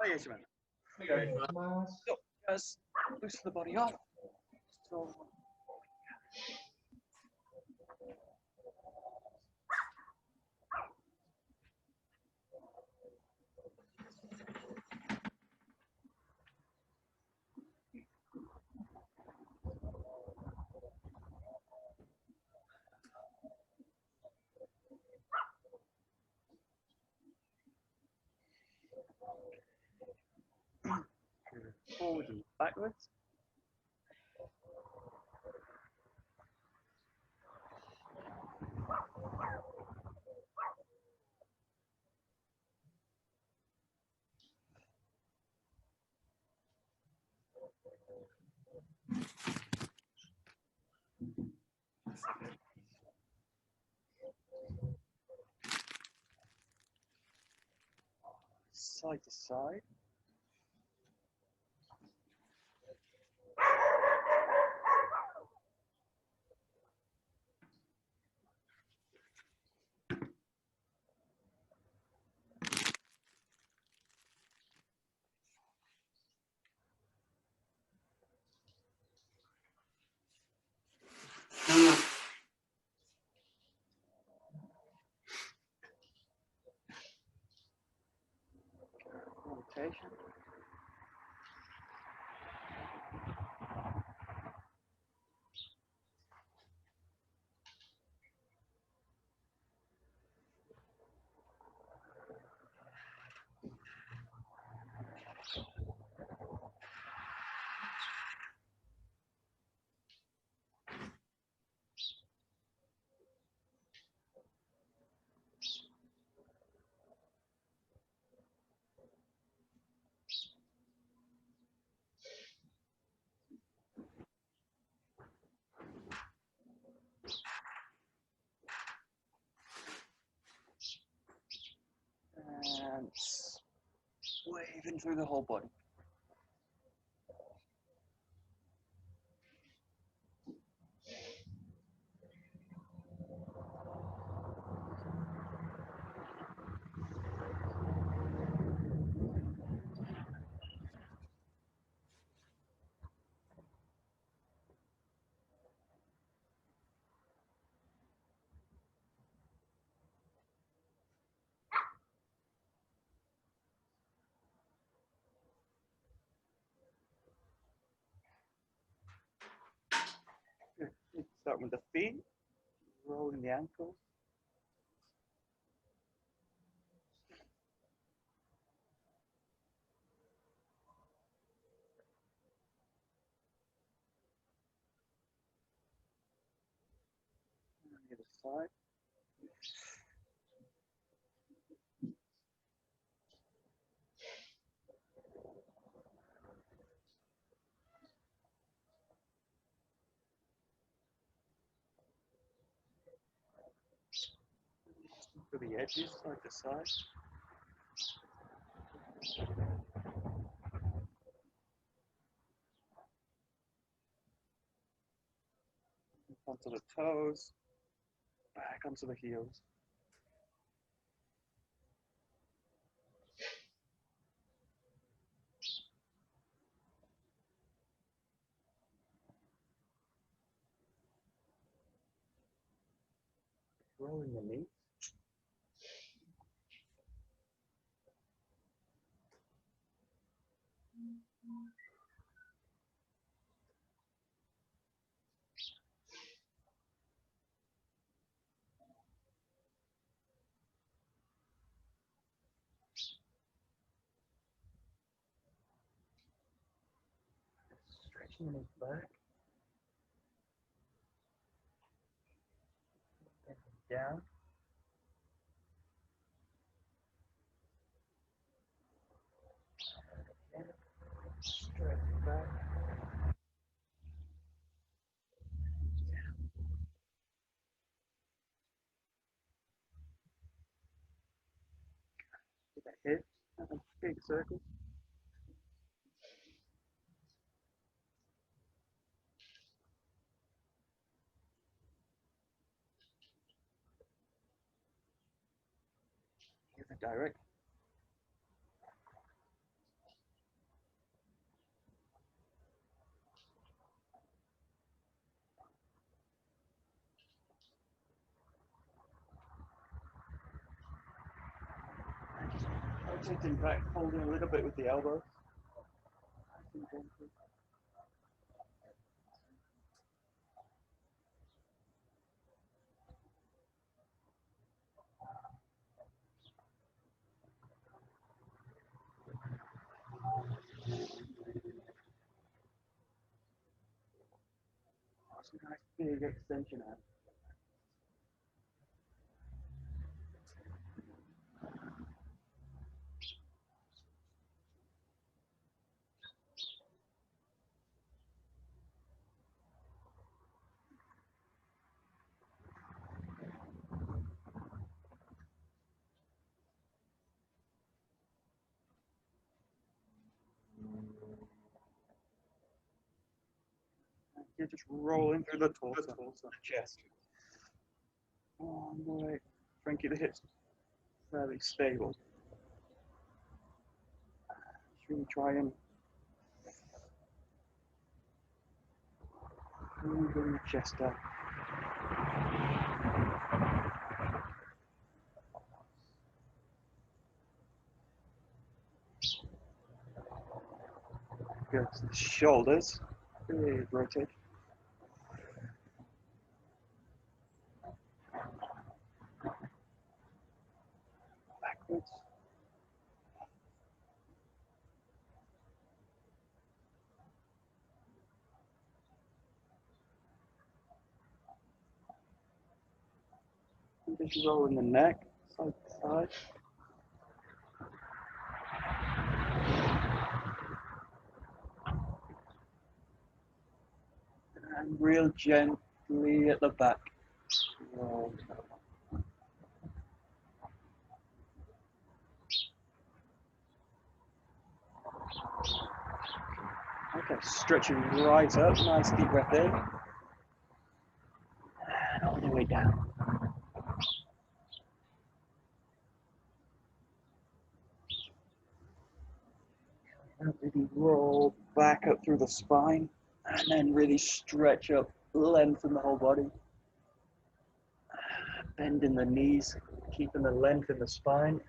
はい、しまい。So, just loosen the body off. So, forward and backwards. Side to side. Rotation. And waving through the whole body. Start with the feet, rolling the ankles. The other side. To the edges, side to side. Onto the toes, back onto the heels. Rolling the knees. Stretching his back. And down. And stretch back. With the hips, big circle. Give it direct. Rotating back, holding a little bit with the elbows. That's a nice big extension out. You're just rolling through the torso, chest. On the way. Try and keep the hips fairly stable. Just really try and move the chest up. Good. So the shoulders. Big rotate. Backwards. Just rolling the neck, side to side. And real gently at the back. Roll. Okay, stretching right up, nice deep breath in. And all the way down. And really roll back up through the spine. And then really stretch up, lengthen the whole body. Bending the knees, keeping the length in the spine.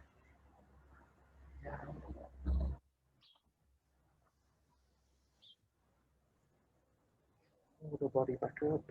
Pull the body back up.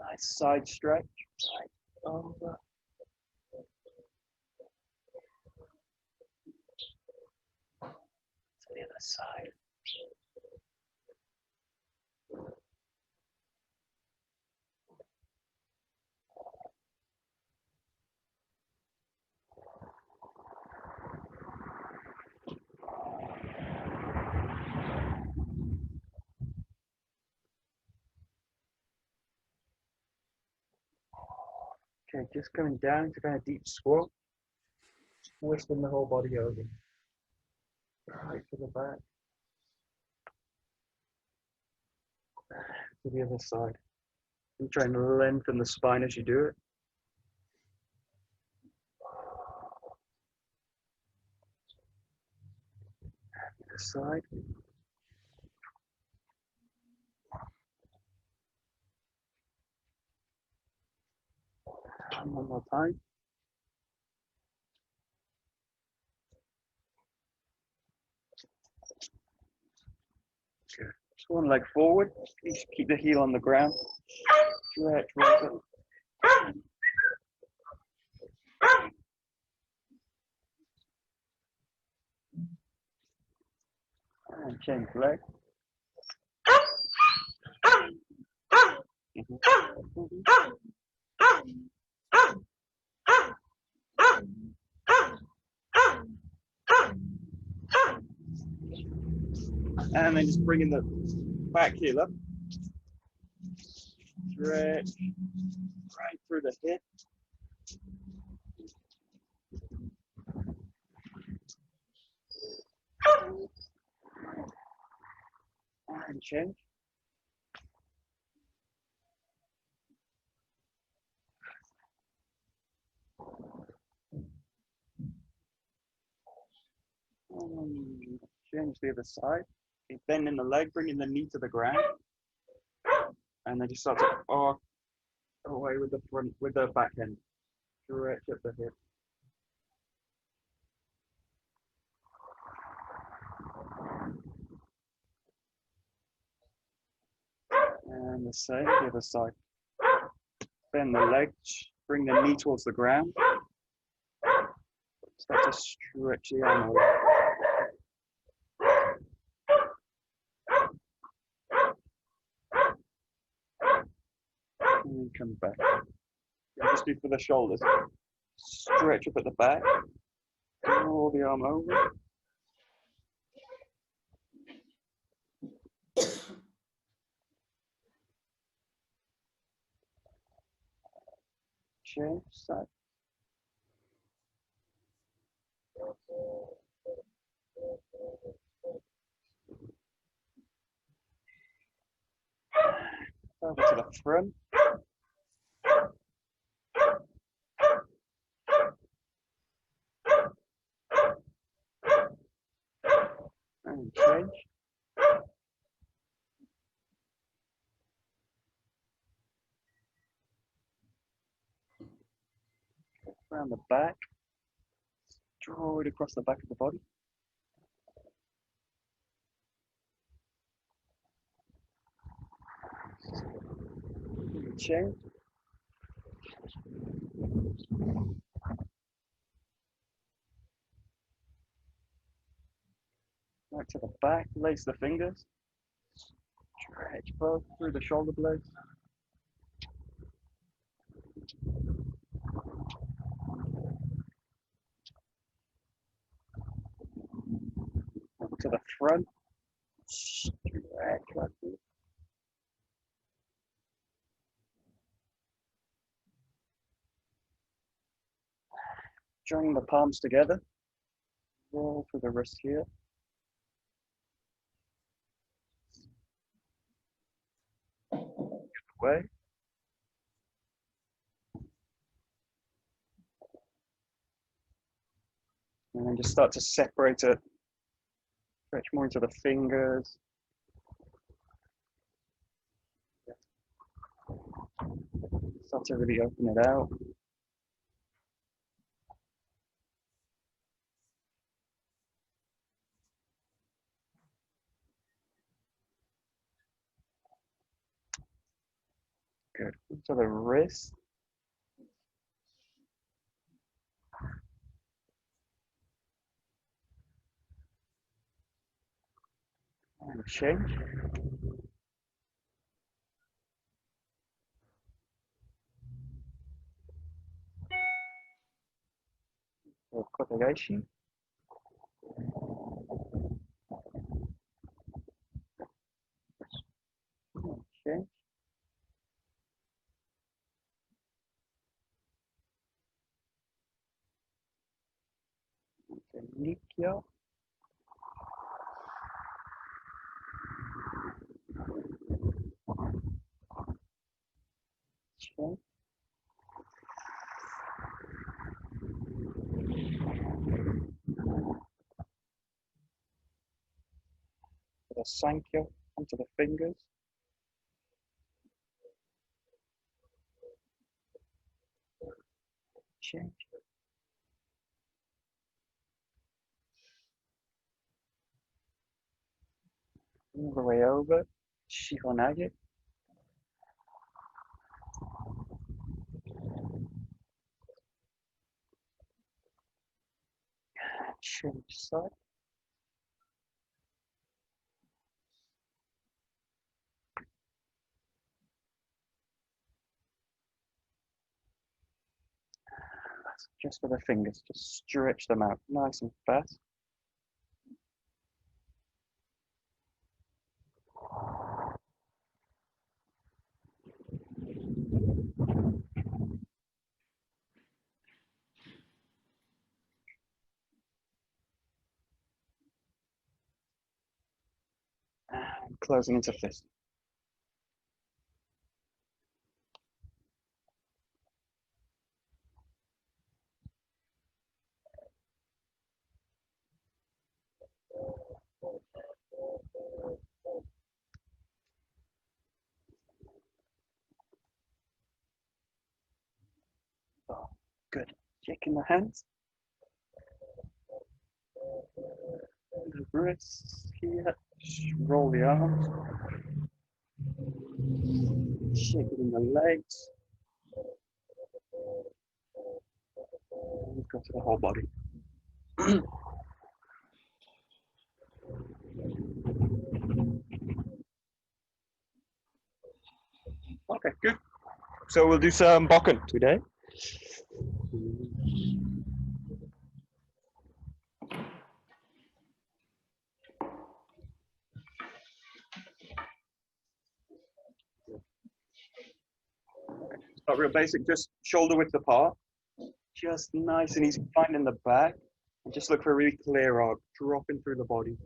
Nice side stretch. Right over. To the other side. Okay, just coming down to kind of deep squat. Twisting the whole body over. Right to the back. To the other side. And try and lengthen the spine as you do it. The side. And one more time. Good. Just one leg forward. Just keep the heel on the ground. Stretch, right up. And change leg. And then just bringing the back heel up. Stretch right through the hip. And change. Change the other side. Keep bending the leg, bringing the knee to the ground. And then you start to arc away with the front, with the back end. Stretch up the hip. And the same, the other side. Bend the leg, bring the knee towards the ground. Start to stretch the arm away. And then come back. Just do for the shoulders. Stretch up at the back. Draw the arm over. Change side. Over to the front. And change. Around the back. Draw it across the back of the body. Change. Right to the back, lace the fingers. Stretch both through the shoulder blades. Up to the front. Stretch right through. Join the palms together. Roll through the wrist here. Away. And then just start to separate it. Stretch more into the fingers. Start to really open it out. Good. To the wrist. And change. Or kotegaeshi. Change. Nikyo. Change. The Sankyo onto the fingers. Change. All the way over. Shihonage. Change side. That's just for the fingers. Just stretch them out nice and fast. closing into fist. Oh, good. Shaking the hands. The wrists here. Roll the arms. Shake it in the legs. We've got to the whole body. Okay, good. So we'll do some Bokken today. Start real basic, just shoulder width apart. Just nice and easy. Find in the back. And just look for a really clear arc, dropping through the body.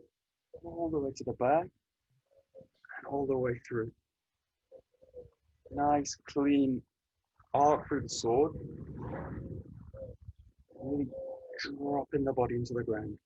All the way to the back. And all the way through. Nice, clean arc through the sword. Really dropping the body into the ground.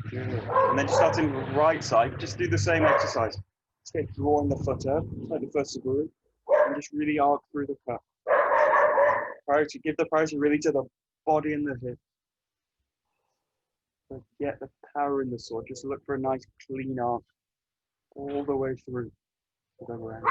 And then just starting right side, just do the same exercise. Stay drawing the foot up, like the first degree, and just really arc through the cut. Priority, give the priority really to the body and the hip. So get the power in the sword. Just look for a nice clean arc all the way through to the ground.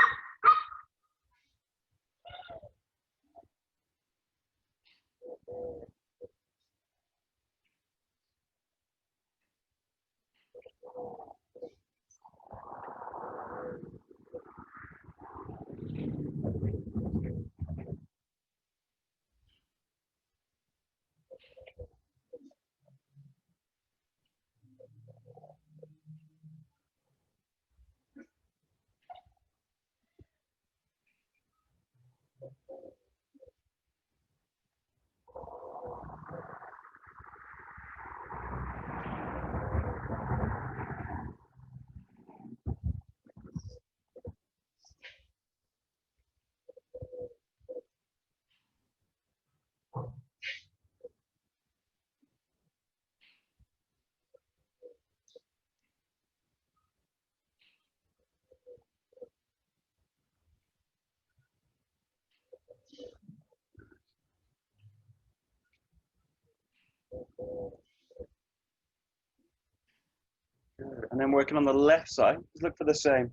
Good. And then working on the left side, just look for the same.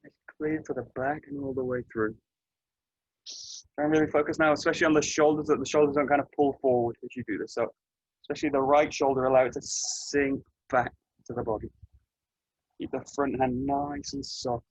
It's clear for the back and all the way through. Try and really focus now, especially on the shoulders, that the shoulders don't kind of pull forward as you do this. So especially the right shoulder, allow it to sink back to the body. Keep the front hand nice and soft.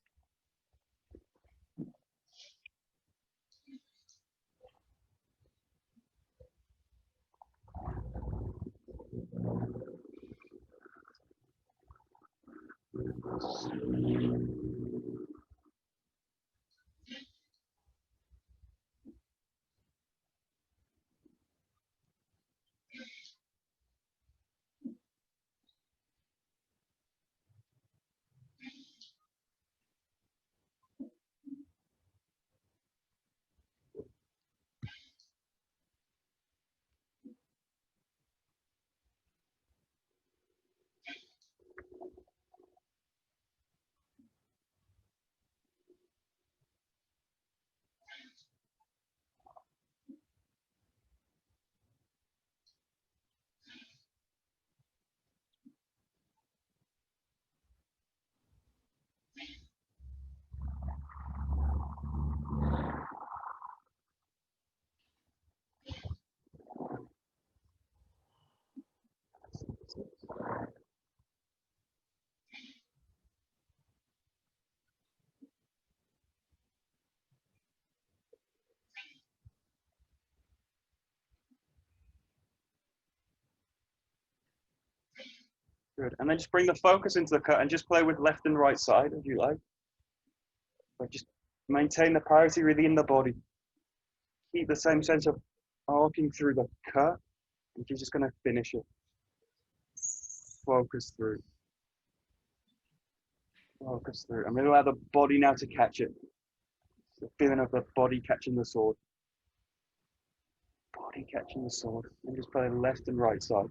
Good. And then just bring the focus into the cut and just play with left and right side if you like. But just maintain the priority really in the body. Keep the same sense of arcing through the cut, and you're just going to finish it. Focus through. Focus through. I'm going to allow the body now to catch it. The feeling of the body catching the sword. Body catching the sword. And just play left and right side.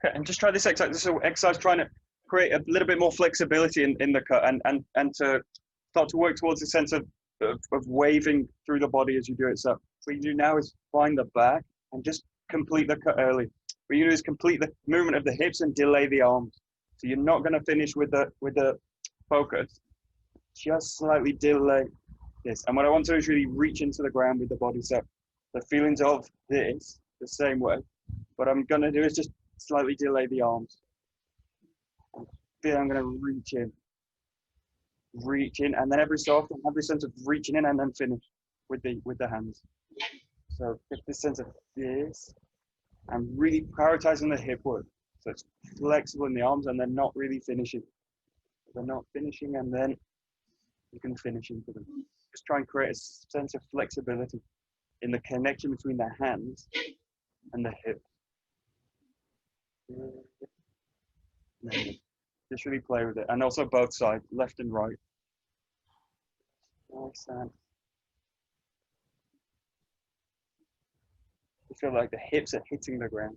Okay, and just try this exercise. This is an exercise trying to create a little bit more flexibility in the cut and to start to work towards a sense of waving through the body as you do it. So what you do now is find the back and just complete the cut early. What you do is complete the movement of the hips and delay the arms. So you're not going to finish with the focus. Just slightly delay this. And what I want to do is really reach into the ground with the body. So the feelings of this the same way. What I'm going to do is just slightly delay the arms. Feel I'm going to reach in, and then every so often have this sense of reaching in and then finish with the hands. So get this sense of this, and really prioritizing the hip work. So it's flexible in the arms, and they're not really finishing. They're not finishing, and then you can finish into them. Just try and create a sense of flexibility in the connection between the hands and the hip. Just really play with it, and also both sides, left and right. Nice and you feel like the hips are hitting the ground.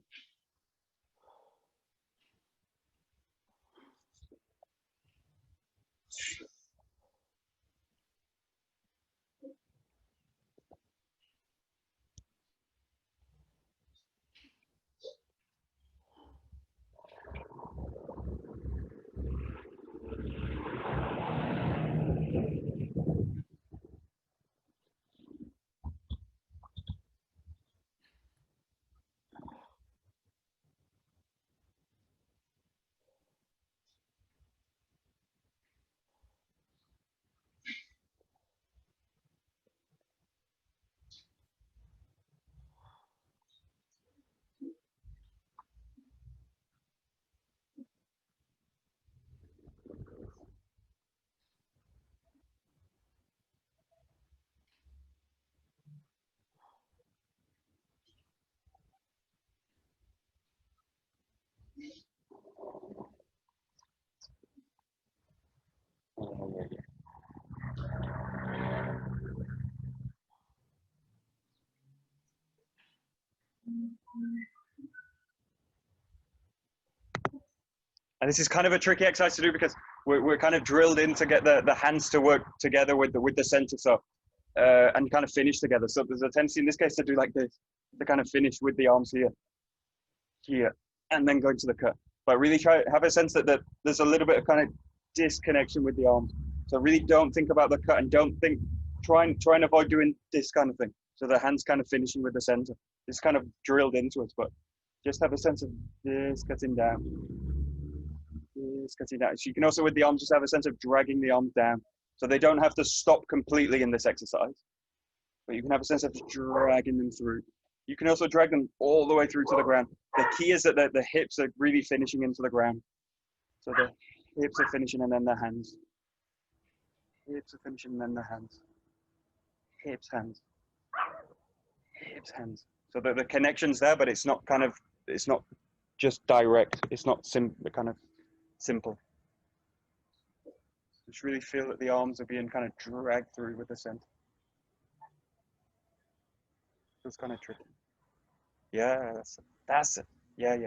And this is kind of a tricky exercise to do because we're kind of drilled in to get the hands to work together with the center, so and kind of finish together. So there's a tendency in this case to do like this, to kind of finish with the arms here, and then go into the cut. But really try have a sense that there's a little bit of kind of disconnection with the arms. So really don't think about the cut, and don't think try and avoid doing this kind of thing. So the hands kind of finishing with the center. It's kind of drilled into us, but just have a sense of this cutting down. This cutting down. So you can also with the arms just have a sense of dragging the arms down. So they don't have to stop completely in this exercise, but you can have a sense of dragging them through. You can also drag them all the way through to the ground. The key is that the hips are really finishing into the ground. So the hips are finishing and then the hands. Hips are finishing and then the hands. Hips, hands. Hips, hands. So the connection's there, but it's not just direct. It's not kind of simple. Just really feel that the arms are being kind of dragged through with the center. Feels kind of tricky. Yeah, that's it. Yeah.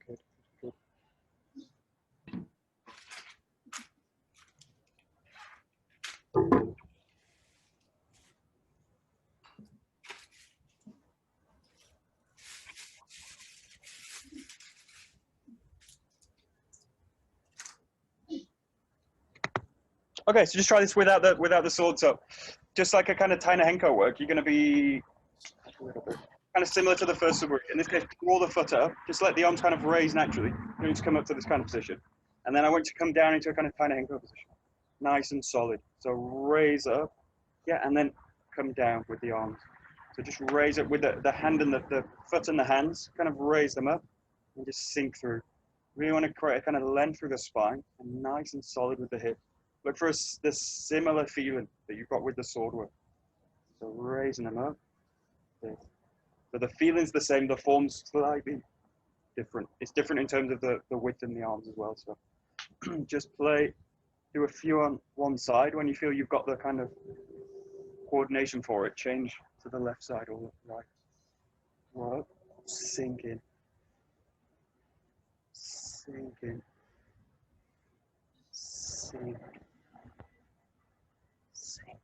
Good. Good. Okay, so just try this without the sword. So just like a kind of Taina Henko work, you're going to be kind of similar to the first suburi. In this case, draw the foot up. Just let the arms kind of raise naturally. You're going to come up to this kind of position. And then I want you to come down into a kind of Taina Henko position. Nice and solid. So raise up. Yeah, and then come down with the arms. So just raise it with the hand and the foot and the hands. Kind of raise them up and just sink through. Really want to create a kind of length through the spine and nice and solid with the hip. Look for the similar feeling that you've got with the sword work. So raising them up. So the feeling's the same, the form's slightly different. It's different in terms of the width in the arms as well. So just do a few on one side. When you feel you've got the kind of coordination for it, change to the left side or right. Work, sink in, sink in, sink, sink.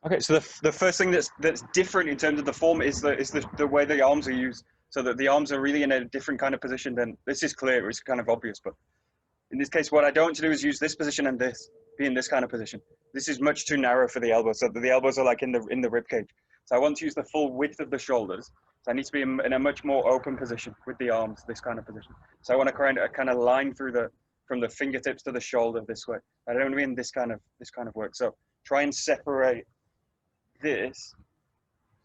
Okay, so the first thing that's different in terms of the form is the way the arms are used. So that the arms are really in a different kind of position than this is clear, it's kind of obvious, but in this case, what I don't want to do is use this position and this, be in this kind of position. This is much too narrow for the elbows, so the elbows are like in the rib cage. So I want to use the full width of the shoulders. So I need to be in a much more open position with the arms, this kind of position. So I want to kind of line through from the fingertips to the shoulder this way. I don't want to be in this kind of work. So try and separate this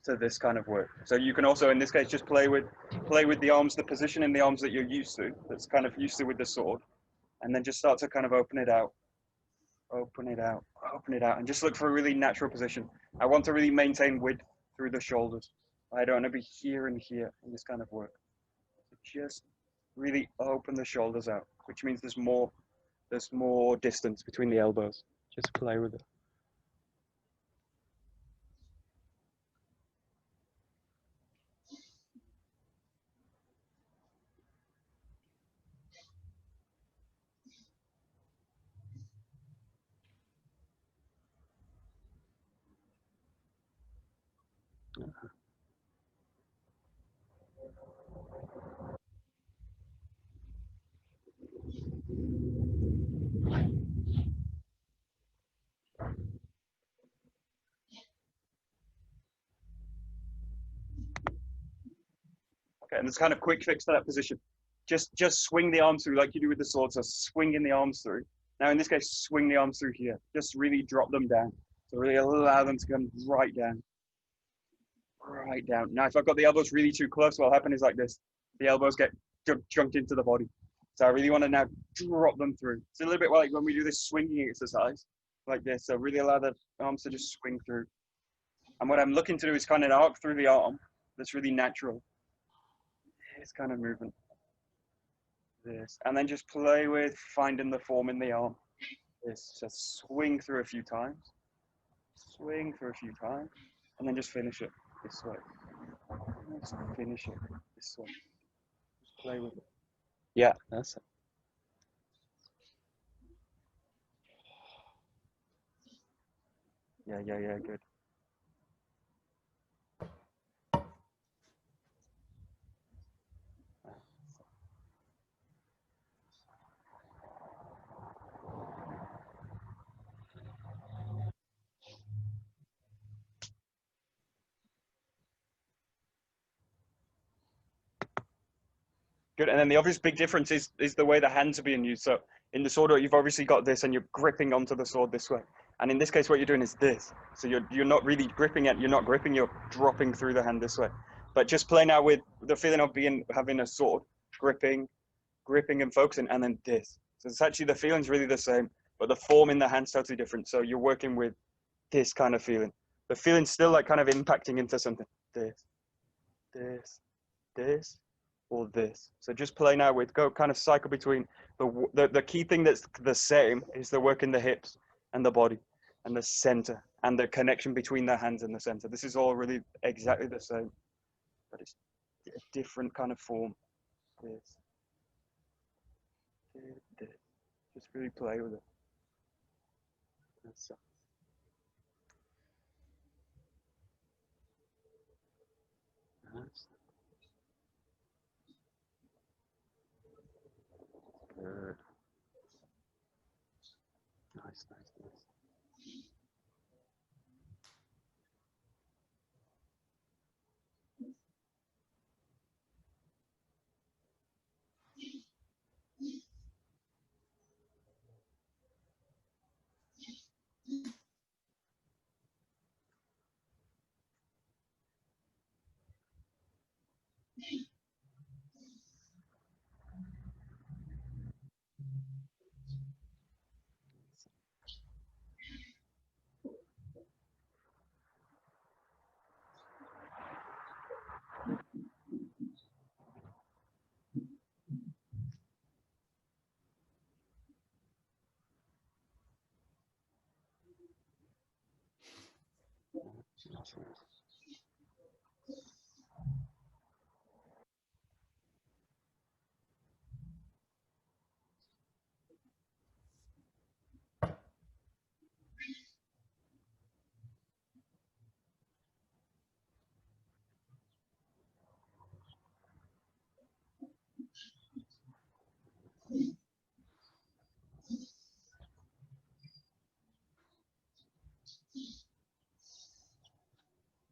to this kind of work. So you can also, in this case, just play with the arms, the position in the arms that you're used to, that's kind of used to with the sword, and then just start to kind of open it out, and just look for a really natural position. I want to really maintain width through the shoulders. I don't want to be here and here in this kind of work. So just really open the shoulders out, which means there's more distance between the elbows. Just play with it. Okay, and there's kind of quick fix to that position. Just swing the arms through like you do with the sword. So swinging the arms through. Now in this case, swing the arms through here. Just really drop them down. So really allow them to come right down. Right down. Now if I've got the elbows really too close, what'll happen is like this. The elbows get junked into the body. So I really want to now drop them through. It's a little bit like when we do this swinging exercise, like this. So really allow the arms to just swing through. And what I'm looking to do is kind of an arc through the arm that's really natural. This kind of movement. This. And then just play with finding the form in the arm. This. Just swing through a few times. Swing through a few times. And then just finish it this way. Just finish it this way. Just play with it. Yeah, that's it. Yeah, good. Good. And then the obvious big difference is the way the hands are being used. So in the sword, you've obviously got this and you're gripping onto the sword this way. And in this case, what you're doing is this. So you're not really gripping it. You're not gripping, you're dropping through the hand this way. But just play now with the feeling of having a sword, gripping and focusing, and then this. So it's actually, the feeling's really the same, but the form in the hand's totally different. So you're working with this kind of feeling. The feeling's still like kind of impacting into something. This, this, or this. So just play now with, go kind of cycle between the key thing that's the same is the work in the hips and the body and the center and the connection between the hands and the center. This is all really exactly the same, but it's a different kind of form. This, this. Just really play with it. That's good. Nice.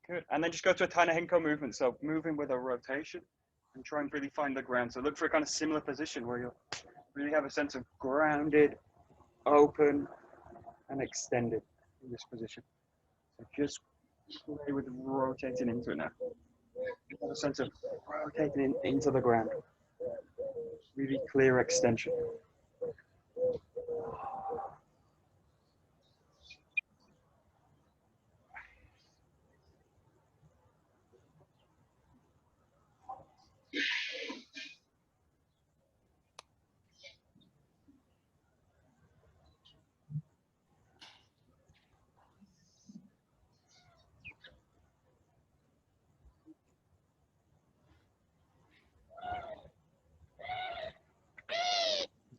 Good. And then just go to a Taina Henko movement. So moving with a rotation and try and really find the ground. So look for a kind of similar position where you'll really have a sense of grounded, open, and extended in this position. So just play with rotating into it now. You have a sense of rotating into the ground. Really clear extension.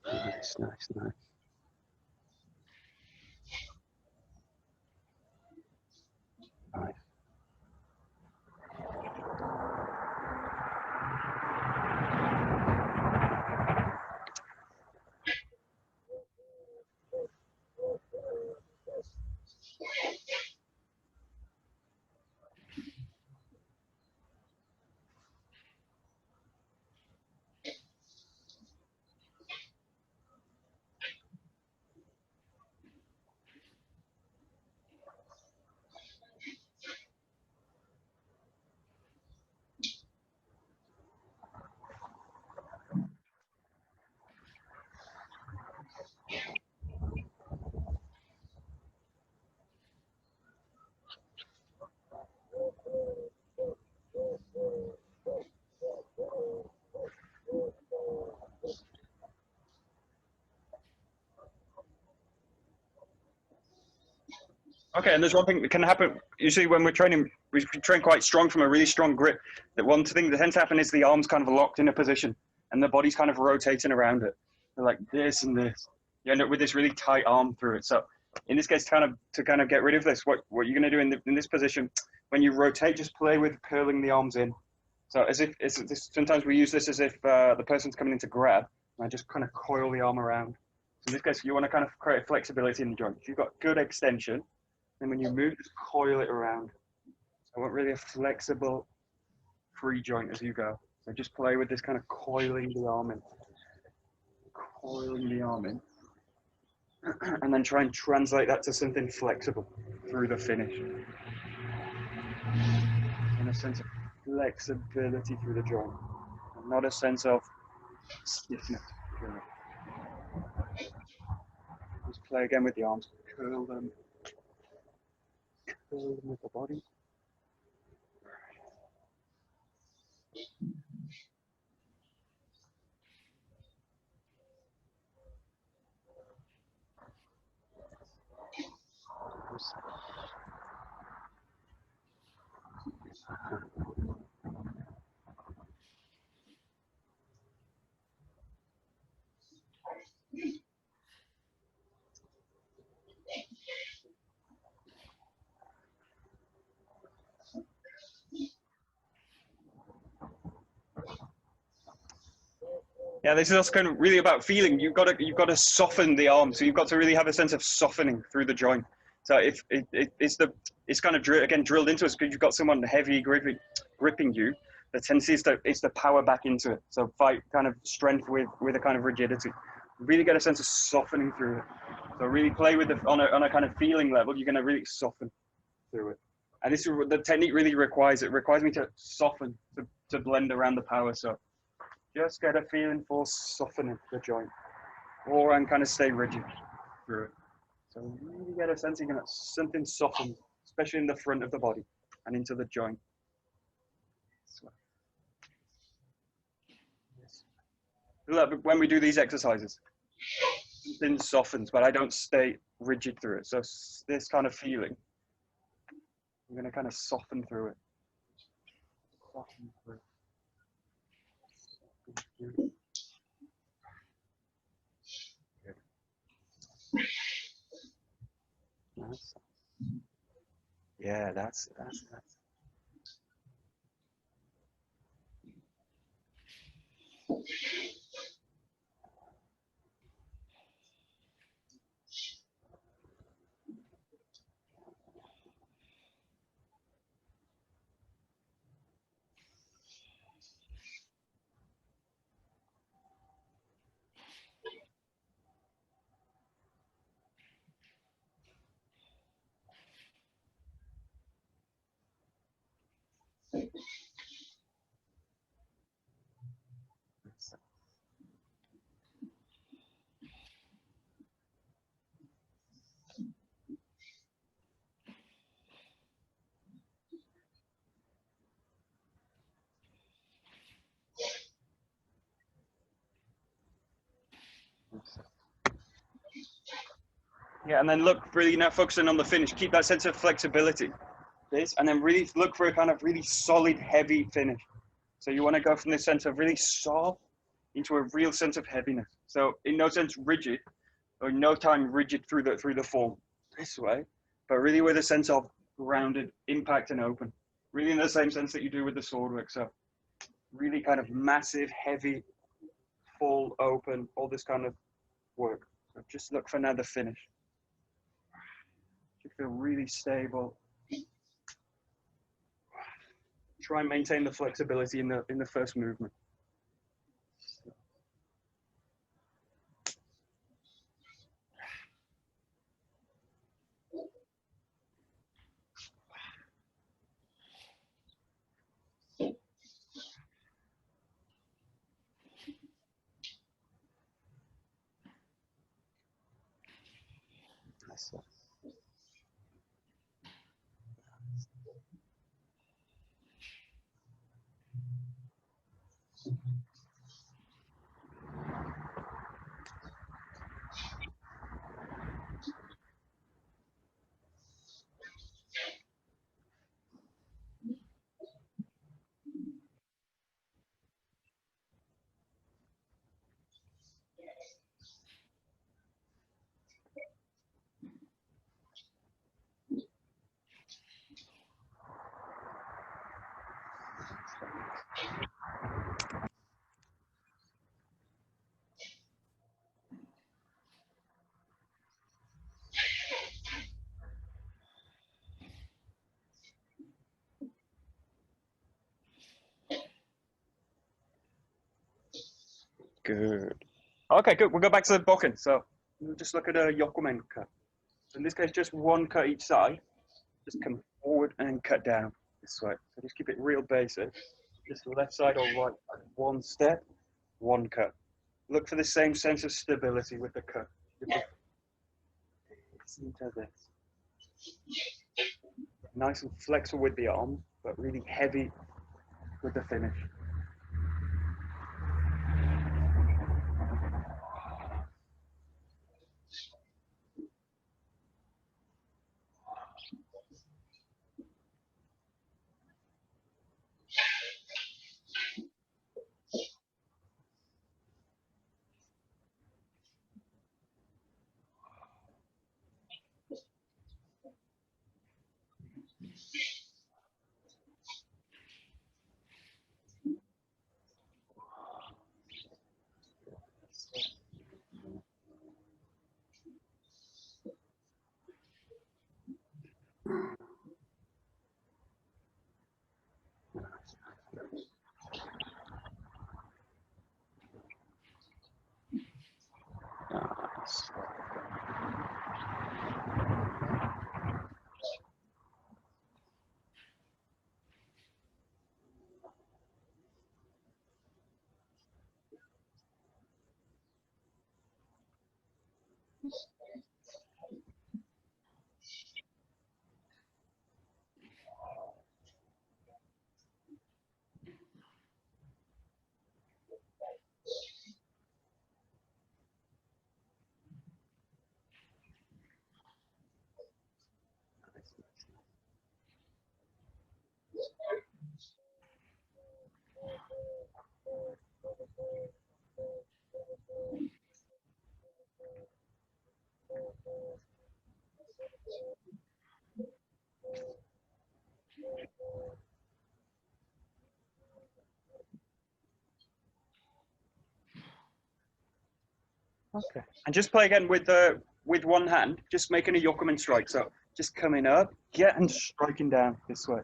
Nice, nice, nice. Nice. Okay, and there's one thing that can happen usually when we're training. We train quite strong from a really strong grip. That one thing that tends to happen is the arms kind of locked in a position, and the body's kind of rotating around it. They're like this and this. You end up with this really tight arm through it. So in this case, to kind of get rid of this, what you're going to do in this position, when you rotate, just play with curling the arms in. So as if sometimes we use this as if the person's coming in to grab, and I just kind of coil the arm around. So in this case, you want to kind of create flexibility in the joint. If you've got good extension, then when you move, just coil it around. So I want really a flexible, free joint as you go. So just play with this kind of coiling the arm in. Coiling the arm in. And then try and translate that to something flexible through the finish. In a sense of flexibility through the joint, and not a sense of stiffness. Just play again with the arms. Curl them with the body. Yeah, this is also kind of really about feeling. You've got to soften the arm, so you've got to really have a sense of softening through the joint. So if it's kind of drilled into us because you've got someone heavy gripping you. The tendency is to power back into it. So fight kind of strength with a kind of rigidity. Really get a sense of softening through it. So really play with on a kind of feeling level. You're going to really soften through it. And this is what the technique really requires. It requires me to soften to blend around the power. So just get a feeling for softening the joint, or and kind of stay rigid through it. So really get a sense you're gonna something softened, especially in the front of the body and into the joint. Look, when we do these exercises, something softens, but I don't stay rigid through it. So this kind of feeling We're going to kind of soften through it. Soften through it. Soften through it. Good. Nice. Yeah, that's. Yeah, and then look, really now focusing on the finish. Keep that sense of flexibility. This, and then really look for a kind of really solid, heavy finish. So you want to go from this sense of really soft into a real sense of heaviness. So in no sense rigid, or in no time rigid through the form this way, but really with a sense of grounded, impact, and open. Really in the same sense that you do with the sword work. So really kind of massive, heavy, full, open, all this kind of work. So just look for now the finish. You feel really stable. Try and maintain the flexibility in the first movement. Good. Okay, good. We'll go back to the Bokken. So we'll just look at a Yokumen cut. So in this case, just one cut each side. Just come forward and cut down this way. So just keep it real basic. Just left side or right side. One step, one cut. Look for the same sense of stability with the cut. Listen to this. Nice and flexible with the arm, but really heavy with the finish. Nice. Okay. And just play again with one hand, just making a yokomen strike. So just coming up, and striking down this way.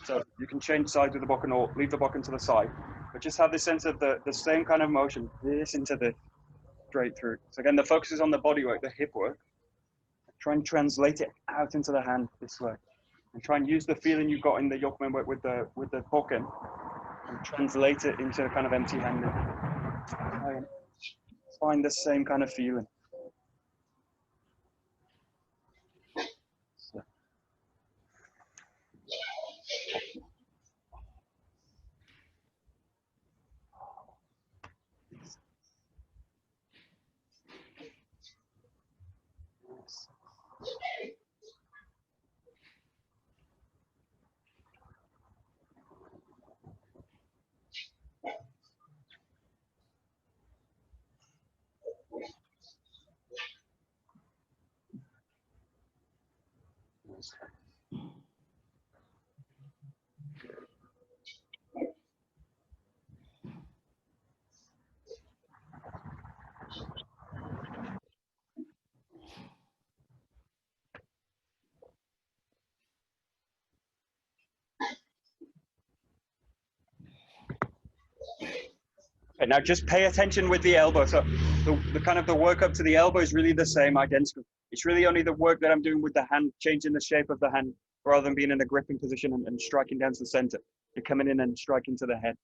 So you can change sides with the bokken or leave the bokken to the side, but just have this sense of the same kind of motion, this into the straight through. So again, the focus is on the body work, the hip work. Try and translate it out into the hand this way, and try and use the feeling you got in the yokomen work with the bokken, and translate it into a kind of empty-handed. Find the same kind of feeling. So. Okay, now just pay attention with the elbow. So the kind of the work up to the elbow is really the same, identical. It's really only the work that I'm doing with the hand, changing the shape of the hand, rather than being in a gripping position and striking down to the center. You're coming in and striking to the head.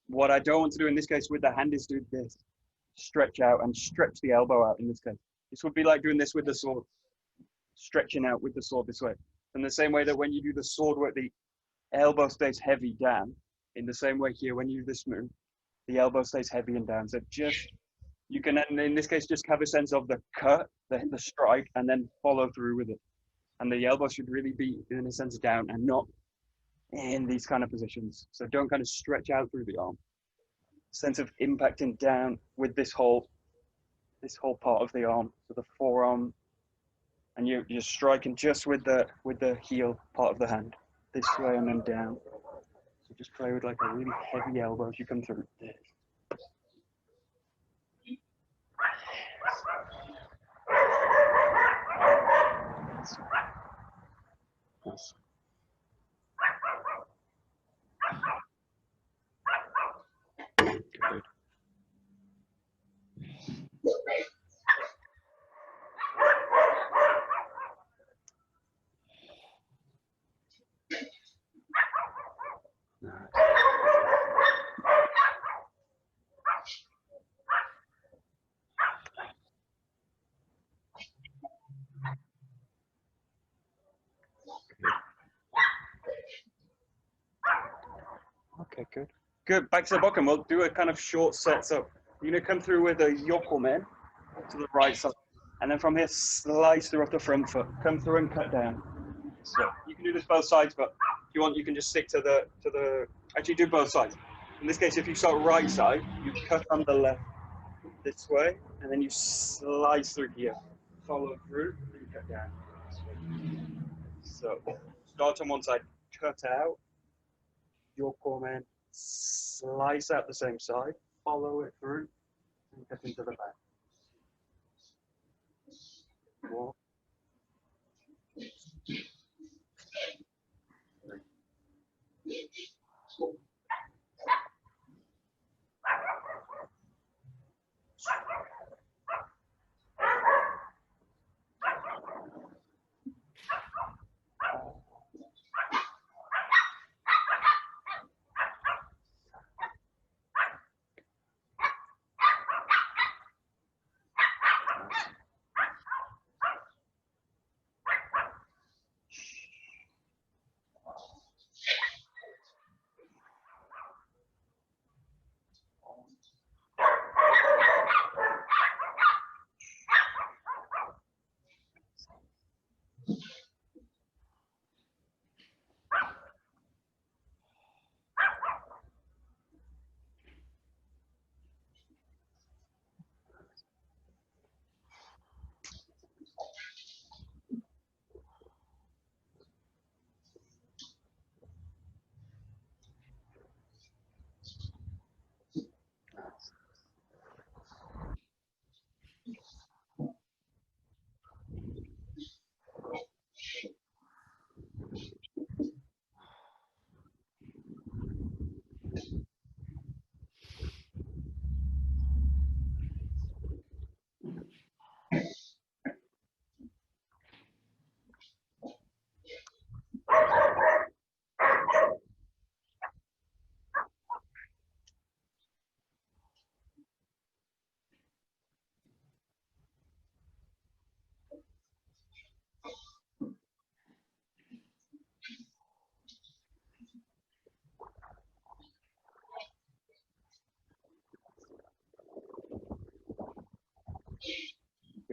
What I don't want to do in this case with the hand is do this. Stretch out and stretch the elbow out in this case. This would be like doing this with the sword. Stretching out with the sword this way. In the same way that when you do the sword work, the elbow stays heavy down. In the same way here, when you do this move, the elbow stays heavy and down. So just, you can, in this case, just have a sense of the cut, the strike, and then follow through with it. And the elbow should really be, in a sense, down and not in these kind of positions. So don't kind of stretch out through the arm. Sense of impacting down with this whole part of the arm, so the forearm, and you're striking just with the heel part of the hand, this way and then down. So just play with like a really heavy elbow as you come through this. Yes. Good. Okay, good. Good. Back to the bokken. We'll do a kind of short set. So you're going to come through with a yokomen to the right side. And then from here, slice through off the front foot. Come through and cut down. So you can do this both sides, but if you want, you can just stick to the, actually do both sides. In this case, if you start right side, you cut on the left this way, and then you slice through here. Follow through, and cut down. So start on one side, cut out, yokomen, slice out the same side, follow it through, and cut into the back. One,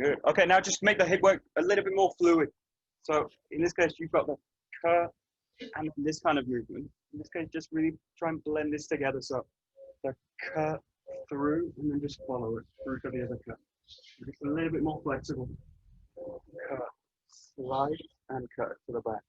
Good. Okay, now just make the hip work a little bit more fluid. So in this case, you've got the cut and this kind of movement. In this case, just really try and blend this together. So the cut through and then just follow it through to the other cut. Just a little bit more flexible. Cut, slide, and cut to the back.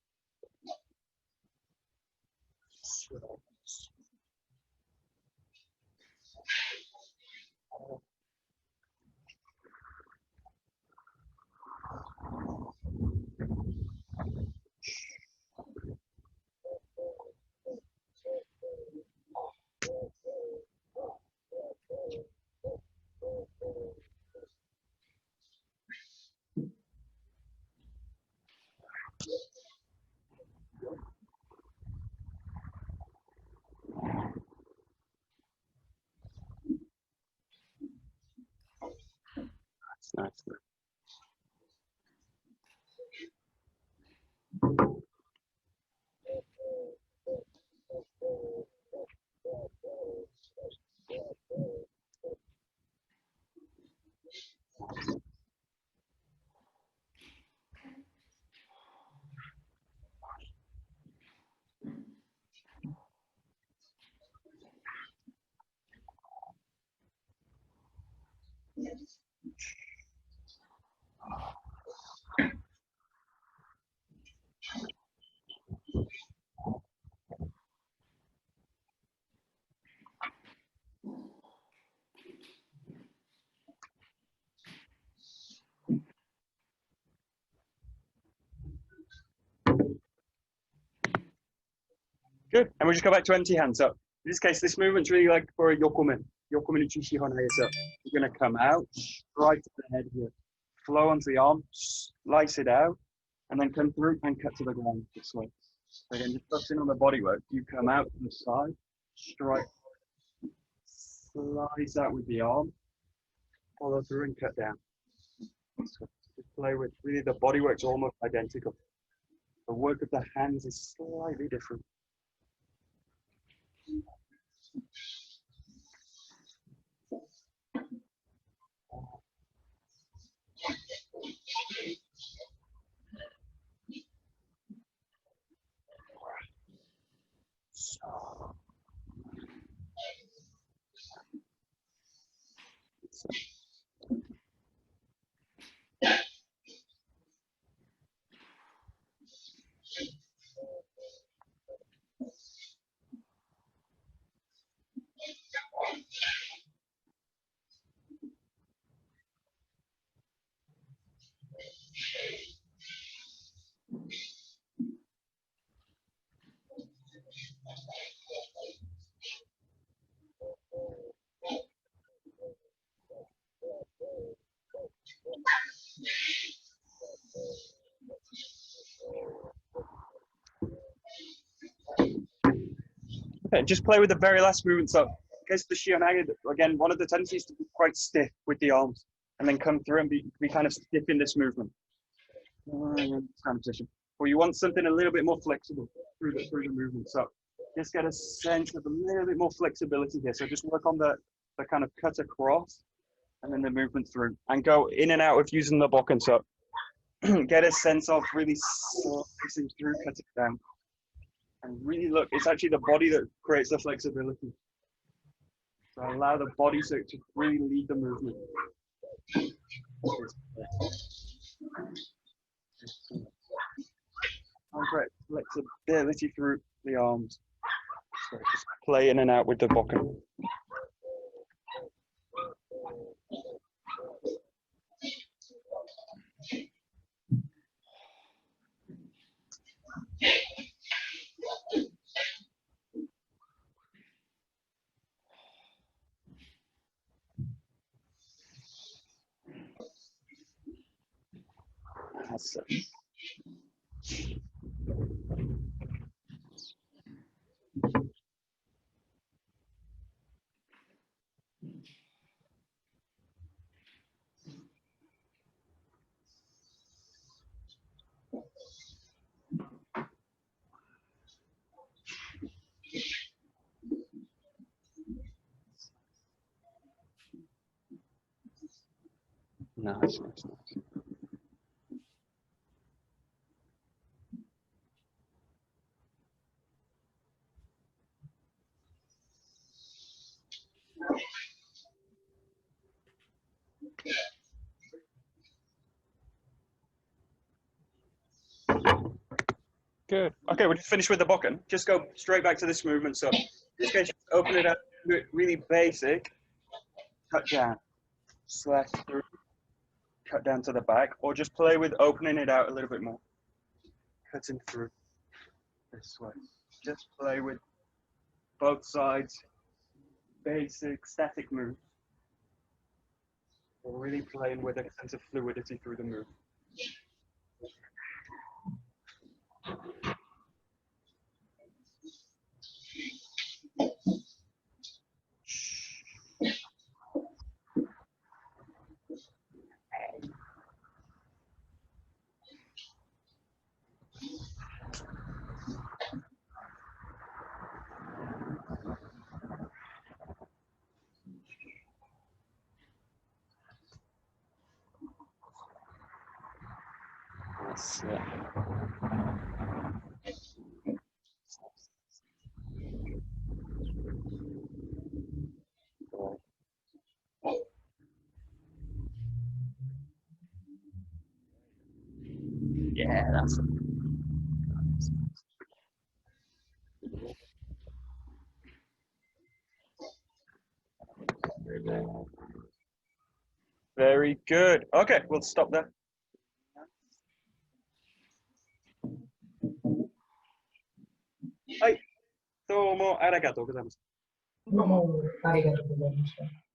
That's nice. Good. And we'll just go back to empty hands. So in this case, this movement's really like for a yokumen. Yokumen uchishi honai. So you're going to come out, strike to the head here, flow onto the arm, slice it out, and then come through and cut to the ground this way. So again, just focusing on the body work. You come out to the side, strike, slice out with the arm, follow through and cut down. So just play with, really the body work's almost identical. The work of the hands is slightly different. Okay, just play with the very last movement. So, in case of the Shihonage, again, one of the tendencies to be quite stiff with the arms and then come through and be kind of stiff in this movement. Kind of position. Or you want something a little bit more flexible through the movement. So, just get a sense of a little bit more flexibility here. So, just work on the kind of cut across and then the movement through and go in and out of using the Bokken. So, get a sense of really slicing through, cutting down. And really look, it's actually the body that creates the flexibility. So allow the body to really lead the movement. And great flexibility through the arms. So just play in and out with the Bokken. That's it. Nice, nice, nice. Good. Okay, we're just finished with the Bokken. Just go straight back to this movement. So, in this case, just open it up, do it really basic. Cut down, slash through, cut down to the back, or just play with opening it out a little bit more. Cutting through this way. Just play with both sides. Basic, static moves. We're really playing with a sense of fluidity through the move. That's it. Yeah, that's it. Very good. Okay, we'll stop there. はい、どうもありがとうございます。どうもありがとうございました。